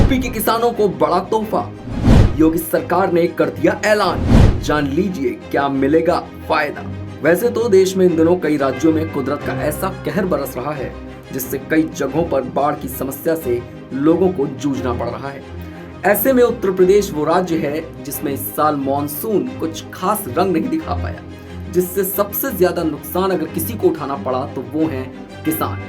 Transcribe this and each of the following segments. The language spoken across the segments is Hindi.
यूपी के किसानों को बड़ा तोहफा, योगी सरकार ने कर दिया ऐलान, जान लीजिए क्या मिलेगा फायदा। वैसे तो देश में इन दिनों कई राज्यों में कुदरत का ऐसा कहर बरस रहा है जिससे कई जगहों पर बाढ़ की समस्या से लोगों को जूझना पड़ रहा है। ऐसे में उत्तर प्रदेश वो राज्य है जिसमें इस साल मॉनसून कुछ खास रंग नहीं दिखा पाया, जिससे सबसे ज्यादा नुकसान अगर किसी को उठाना पड़ा तो वो हैं किसान,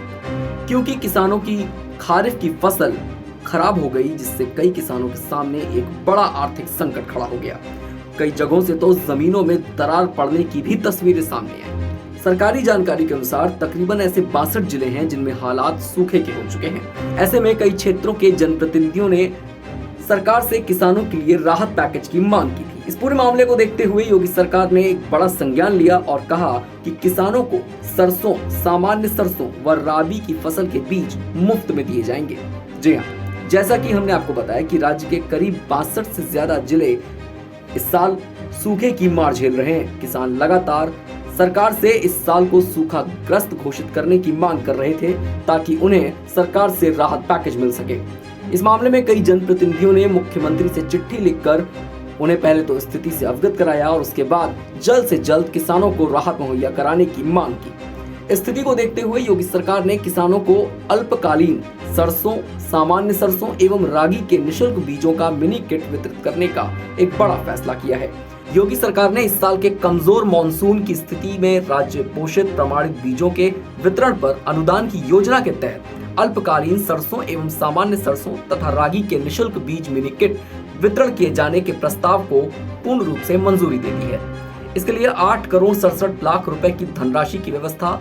क्योंकि किसानों की खारिफ की फसल खराब हो गई, जिससे कई किसानों के सामने एक बड़ा आर्थिक संकट खड़ा हो गया। कई जगहों से तो जमीनों में दरार पड़ने की भी तस्वीरें सामने आई। सरकारी जानकारी के अनुसार तकरीबन ऐसे 62 जिले हैं जिनमें हालात सूखे के हो चुके हैं। ऐसे में कई क्षेत्रों के जनप्रतिनिधियों ने सरकार से किसानों के लिए राहत पैकेज की मांग की थी। इस पूरे मामले को देखते हुए योगी सरकार ने एक बड़ा संज्ञान लिया और कहा कि किसानों को सरसों, सामान्य सरसों व राबी की फसल के बीज मुफ्त में दिए जाएंगे। जी हाँ, जैसा कि हमने आपको बताया कि राज्य के करीब 62 से ज्यादा जिले इस साल सूखे की मार झेल रहे हैं। किसान लगातार सरकार से इस साल को सूखाग्रस्त घोषित करने की मांग कर रहे थे ताकि उन्हें सरकार से राहत पैकेज मिल सके। इस मामले में कई जनप्रतिनिधियों ने मुख्यमंत्री से चिट्ठी लिखकर उन्हें पहले तो स्थिति से अवगत कराया और उसके बाद जल्द से जल्द किसानों को राहत मुहैया कराने की मांग की। स्थिति को देखते हुए योगी सरकार ने किसानों को अल्पकालीन सरसों, सामान्य सरसों एवं रागी के निशुल्क बीजों का मिनी किट वितरित करने का एक बड़ा फैसला किया है। योगी सरकार ने इस साल के कमजोर मॉनसून की स्थिति में राज्य पोषित प्रमाणित बीजों के वितरण पर अनुदान की योजना के तहत अल्पकालीन सरसों एवं सामान्य सरसों तथा रागी के निशुल्क बीज मिनी किट वितरण किए जाने के प्रस्ताव को पूर्ण रूप से मंजूरी दे दी है। इसके लिए 8 करोड़ 67 लाख रुपए की धनराशि की व्यवस्था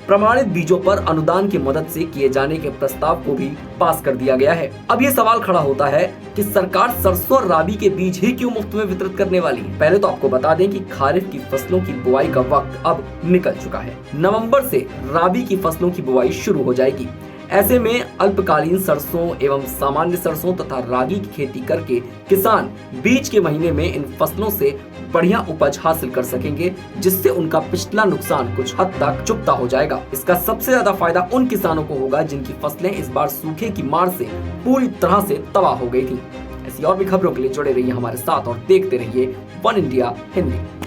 प्रमाणित बीजों पर अनुदान की मदद से किए जाने के प्रस्ताव को भी पास कर दिया गया है। अब ये सवाल खड़ा होता है कि सरकार सरसों और राबी के बीज ही क्यों मुफ्त में वितरित करने वाली है। पहले तो आपको बता दें कि खारिफ की फसलों की बुआई का वक्त अब निकल चुका है। नवंबर से राबी की फसलों की बुआई शुरू हो जाएगी। ऐसे में अल्पकालीन सरसों एवं सामान्य सरसों तथा रागी की खेती करके किसान बीच के महीने में इन फसलों से बढ़िया उपज हासिल कर सकेंगे, जिससे उनका पिछला नुकसान कुछ हद तक चुकता हो जाएगा। इसका सबसे ज्यादा फायदा उन किसानों को होगा जिनकी फसलें इस बार सूखे की मार से पूरी तरह से तबाह हो गई थी। ऐसी और भी खबरों के लिए जुड़े रहिए हमारे साथ और देखते रहिए वन इंडिया हिंदी।